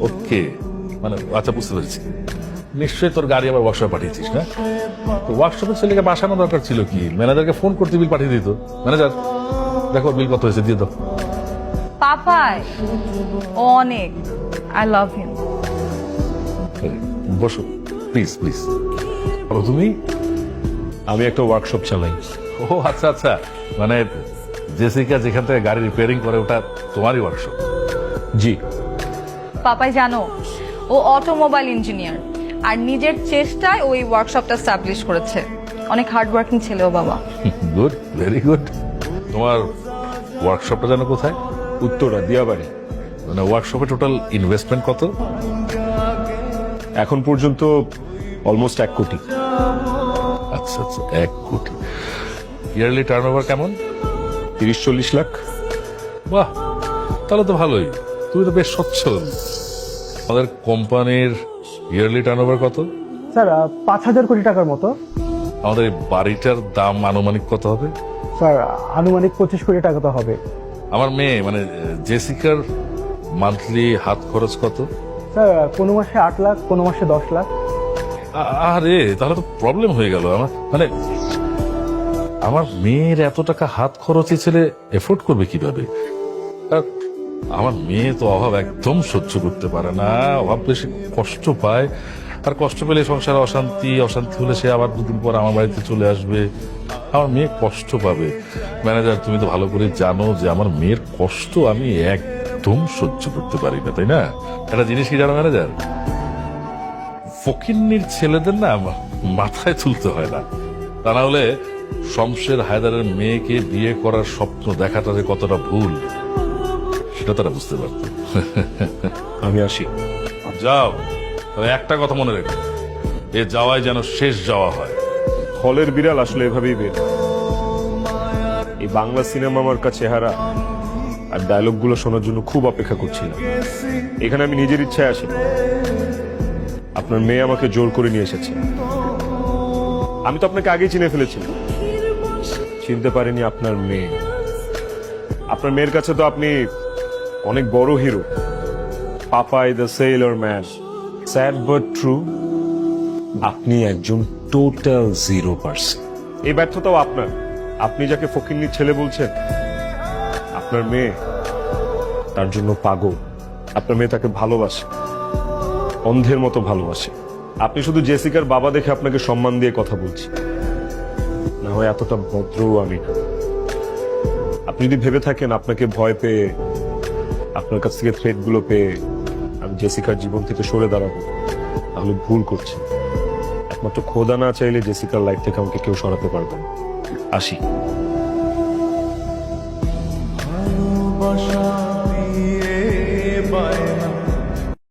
ওকে, মানে আচ্ছা বুঝতে পেরেছি। নিশ্চয়ই তোর গাড়ি আবার ওয়ার্কশপে পাঠিয়েছিস না? তো ওয়ার্কশপের ছেলেকে বাসানো দরকার ছিল কি? ম্যানেজারকে ফোন করতে বিল পাঠিয়ে দিত। ম্যানেজার দেখো বিল কত হয়েছে, দিয়ে দাও। পাপাই অনেক, আই লাভ হিম। বসো প্লিজ প্লিজ। তুমি? আমি একটা ওয়ার্কশপ চালাই। ও আচ্ছা আচ্ছা, মানে জেসিকা যেখান থেকে গাড়ি রিপেয়ারিং করে ওটা তোমারই ওয়ার্কশপ? জি। পাপাই জানো, ও অটোমোবাইল ইঞ্জিনিয়ার, আর নিজের চেষ্টায় ওই ওয়ার্কশপটা স্টাবলিশ করেছে। অনেক হার্ড ওয়ার্কিং ছেলে ও বাবা। Good, very good. তোমার ওয়ার্কশপটা জানো কোথায়? উত্তরা, দিয়াবাড়ি। মানে ওয়ার্কশপে টোটাল ইনভেস্টমেন্ট কত? এখন পর্যন্ত অলমোস্ট 1 কোটি। আচ্ছা আচ্ছা, 1 কোটি। ইয়ারলি টার্নওভার কেমন? 30-40 লাখ। বাহ, তাহলে তো ভালোই। তুমি তো বেশ সচ্ছল। আমাদের কোম্পানির ইয়ারলি টার্নওভার কত? স্যার 5,000 কোটি টাকার মতো। আমাদের এই বাড়িটার দাম আনুমানিক কত হবে? স্যার আনুমানিক 25 কোটি টাকা তো হবে। আমার মেয়ে মানে জেসিকার মান্থলি হাত খরচ কত? স্যার কোনো মাসে 8 লাখ, কোনো মাসে 10 লাখ। আরে তাহলে তো প্রবলেম হয়ে গেল। আমার মানে আমার মেয়ের এত টাকা হাত খরচে ছেলে এফোর্ড করবে কিভাবে? আর আমার মেয়ে তো অভাব একদম সহ্য করতে পারে না, অভাব বেশি কষ্ট পায়। আর কষ্ট পেলে সংসারে অশান্তি, অশান্তি হলে সে আবার 2 দিন পর আমার বাড়িতে চলে আসবে। আমার মেয়ে কষ্ট পাবে। ম্যানেজার তুমি তো ভালো করে জানো যে আমার মেয়ের কষ্ট আমি একদম সহ্য করতে পারি না, তাই না? একটা জিনিস কি জানো ম্যানেজার, ফকিন্নির ছেলেদের না মাথায় তুলতে হয় না। তা না হলে শমশের হায়দারের মেয়েকে বিয়ে করার স্বপ্ন দেখাটা যে কতটা ভুল সেটা তারা বুঝতে পারত। আমি আসি। যাও, তবে একটা কথা মনে রেখো, এ যাওয়াই যেন শেষ যাওয়া হয়। হলের বিড়াল আসলে এভাবেই বের। এই বাংলা সিনেমা আমার কাছে চেহারা আর ডায়লগগুলো শোনার জন্য খুব অপেক্ষা করছিলাম। এখানে আমি নিজের ইচ্ছায় আসি। আপনার মেয়ে আমাকে জোর করে নিয়ে এসেছে। আমি তো আপনাকে আগেই চিনে ফেলেছিলাম, চিনতে পারিনি আপনার মেয়ে। আপনার মেয়ের কাছে তো আপনি অনেক বড় hero, Popeye the sailor man. Sad but true, আপনি একজন টোটাল 0%। এই ব্যর্থতাও আপনার। আপনি যাকে ফকিন্নির ছেলে বলছেন, আপনার মেয়ে তার জন্য পাগল। আপনার মেয়ে তাকে ভালোবাসে, অন্ধের মতো ভালোবাসে। আপনি শুধু জেসিকার বাবা দেখে আপনাকে সম্মান দিয়ে কথা বলছি, না হয় এতটা ভদ্রও আমি না। আপনি যদি ভেবে থাকেন আপনাকে ভয় পেয়ে, আপনার কাছ থেকে থ্রেট গুলো পেয়ে আমি জেসিকার জীবন থেকে সরে দাঁড়াবো, তাহলে ভুল করছি। একমাত্র খোদা না চাইলে জেসিকার লাইফ থেকে আমাকে কেউ সরাতে পারবে না। আসি।